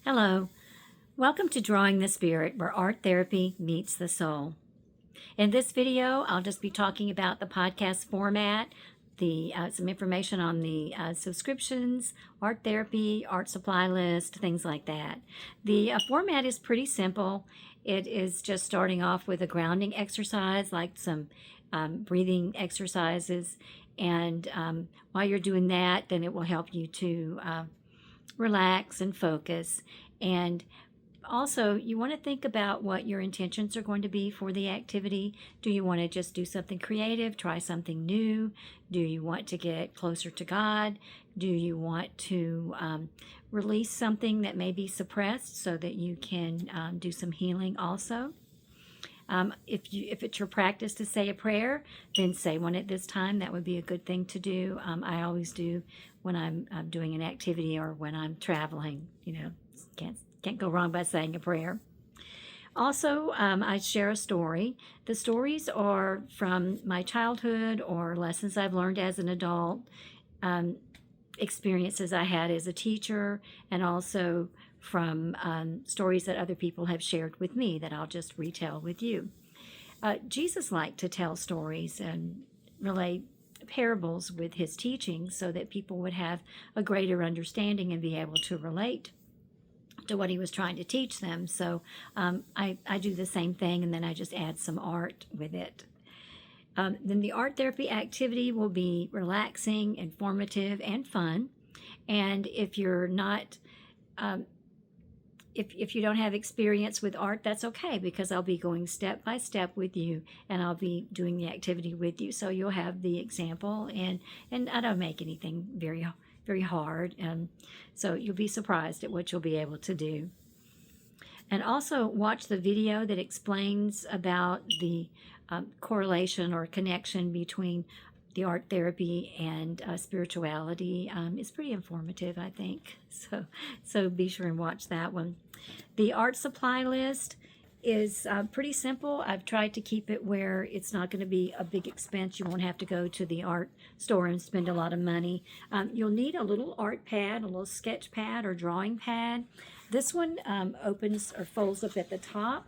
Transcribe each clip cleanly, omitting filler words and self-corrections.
Hello, welcome to Drawing the Spirit, where art therapy meets the soul. In this video, I'll just be talking about the podcast format, some information on the subscriptions, art therapy, art supply list, things like that. The format is pretty simple. It is just starting off with a grounding exercise, like some breathing exercises, and while you're doing that, then it will help you to relax and focus. And also, you want to think about what your intentions are going to be for the activity. Do you want to just do something creative, try something new? Do you want to get closer to God? Do you want to release something that may be suppressed so that you can do some healing also? If it's your practice to say a prayer, then say one at this time. That would be a good thing to do. I always do when I'm doing an activity or when I'm traveling. Can't go wrong by saying a prayer. Also, I share a story. The stories are from my childhood or lessons I've learned as an adult, experiences I had as a teacher, and also from stories that other people have shared with me that I'll just retell with you. Jesus liked to tell stories and relate parables with his teachings so that people would have a greater understanding and be able to relate to what he was trying to teach them. So I do the same thing, and then I just add some art with it. Then the art therapy activity will be relaxing, informative, and fun. And if you're not if you don't have experience with art, that's okay, because I'll be going step by step with you, and I'll be doing the activity with you. So you'll have the example, and I don't make anything very hard. So you'll be surprised at what you'll be able to do. And also watch the video that explains about the correlation or connection between the art therapy and spirituality. It's pretty informative, I think. So be sure and watch that one. The art supply list is pretty simple. I've tried to keep it where it's not going to be a big expense. You won't have to go to the art store and spend a lot of money. You'll need a little art pad, a little sketch pad or drawing pad. This one opens or folds up at the top,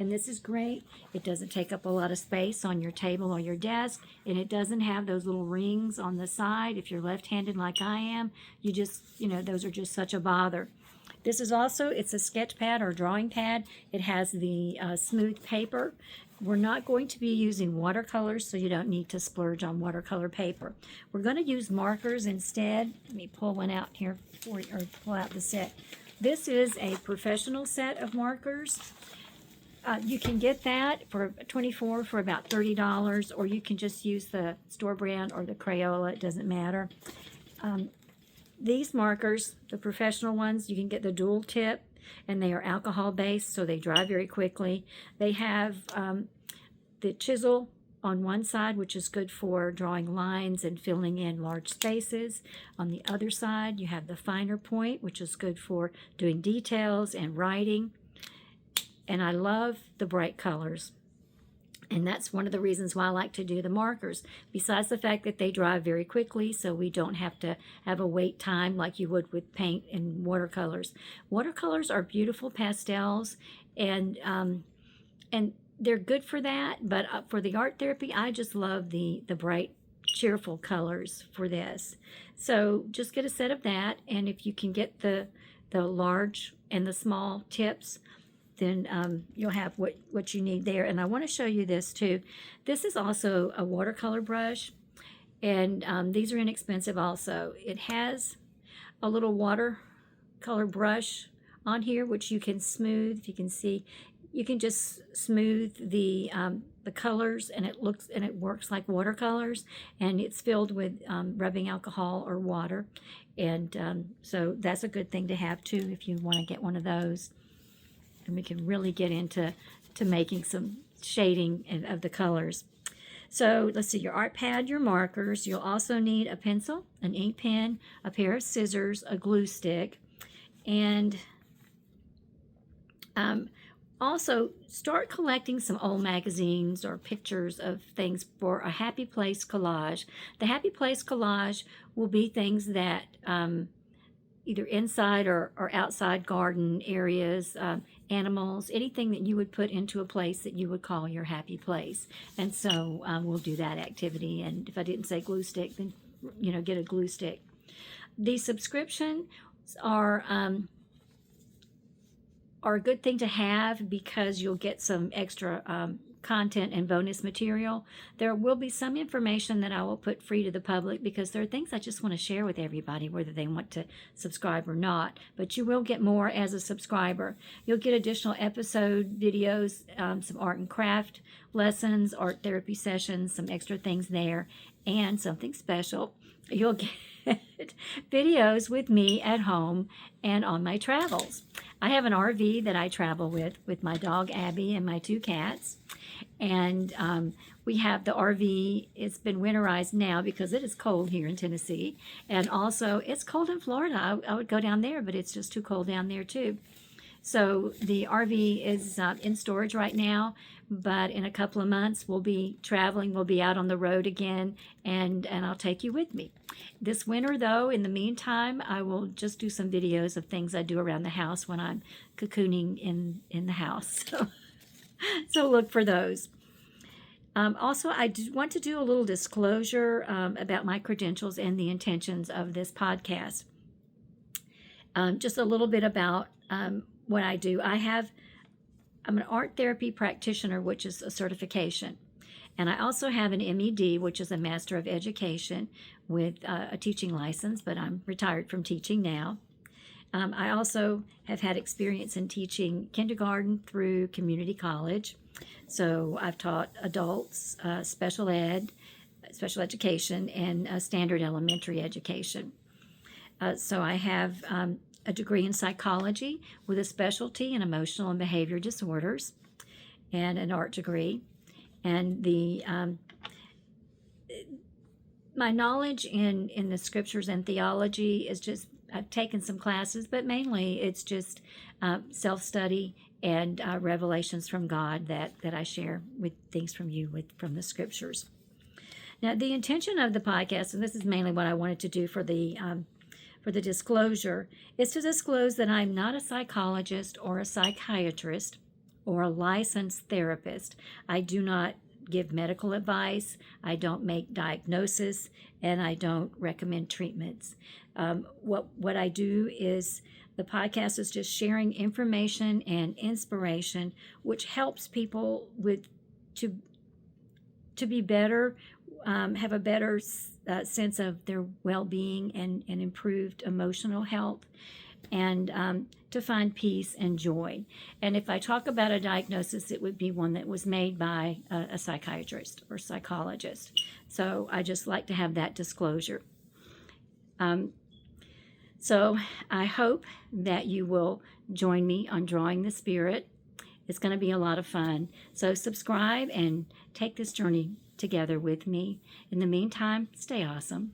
and this is great. It doesn't take up a lot of space on your table or your desk, and it doesn't have those little rings on the side. If you're left-handed like I am, those are just such a bother. This is also, it's a sketch pad or drawing pad. It has the smooth paper. We're not going to be using watercolors, so you don't need to splurge on watercolor paper. We're going to use markers instead. Let me pull one out here for you, or pull out the set. This is a professional set of markers. You can get that for $24 for about $30, or you can just use the store brand or the Crayola. It doesn't matter. These markers, the professional ones, you can get the dual tip, and they are alcohol-based, so they dry very quickly. They have the chisel on one side, which is good for drawing lines and filling in large spaces. On the other side, you have the finer point, which is good for doing details and writing. And I love the bright colors. And that's one of the reasons why I like to do the markers, besides the fact that they dry very quickly, so we don't have to have a wait time like you would with paint and watercolors. Watercolors are beautiful pastels, and they're good for that, but for the art therapy, I just love the bright, cheerful colors for this. So just get a set of that, and if you can get the large and the small tips, then you'll have what you need there. And I want to show you this too. This is also a watercolor brush, and these are inexpensive also. It has a little watercolor brush on here, which you can smooth. If you can see, you can just smooth the colors, and it works like watercolors, and it's filled with rubbing alcohol or water. And so that's a good thing to have too if you want to get one of those. And we can really get into making some shading of the colors. So let's see, your art pad, your markers. You'll also need a pencil, an ink pen, a pair of scissors, a glue stick, and also start collecting some old magazines or pictures of things for a Happy Place collage. The Happy Place collage will be things that either inside or outside garden areas, animals, anything that you would put into a place that you would call your happy place. And so we'll do that activity. And if I didn't say glue stick, then, get a glue stick. The subscriptions are a good thing to have because you'll get some extra content and bonus material. There will be some information that I will put free to the public because there are things I just want to share with everybody, whether they want to subscribe or not. But you will get more as a subscriber. You'll get additional episode videos, some art and craft lessons, art therapy sessions, some extra things there, and something special. You'll get videos with me at home and on my travels. I have an RV that I travel with my dog Abby and my 2 cats. And we have the RV. It's been winterized now because it is cold here in Tennessee. And also, it's cold in Florida. I would go down there, but it's just too cold down there, too. So the RV is in storage right now, but in a couple of months, we'll be traveling. We'll be out on the road again, and I'll take you with me. This winter, though, in the meantime, I will just do some videos of things I do around the house when I'm cocooning in the house. So look for those. Also, I want to do a little disclosure about my credentials and the intentions of this podcast. Just a little bit about what I do. I'm an art therapy practitioner, which is a certification. And I also have an MED, which is a Master of Education with a teaching license, but I'm retired from teaching now. I also have had experience in teaching kindergarten through community college. So I've taught adults, special ed, special education, and standard elementary education. So I have a degree in psychology with a specialty in emotional and behavior disorders and an art degree. And my knowledge in the scriptures and theology is just, I've taken some classes, but mainly it's just self-study and revelations from God that I share with things from from the scriptures. Now, the intention of the podcast, and this is mainly what I wanted to do for the disclosure, is to disclose that I'm not a psychologist or a psychiatrist or a licensed therapist. I do not give medical advice, I don't make diagnosis, and I don't recommend treatments. What I do is the podcast is just sharing information and inspiration, which helps people to be better, have a better sense of their well-being and improved emotional health, and to find peace and joy. And if I talk about a diagnosis, it would be one that was made by a psychiatrist or psychologist. So I just like to have that disclosure. So I hope that you will join me on Drawing the Spirit. It's going to be a lot of fun. So subscribe and take this journey together with me. In the meantime, stay awesome.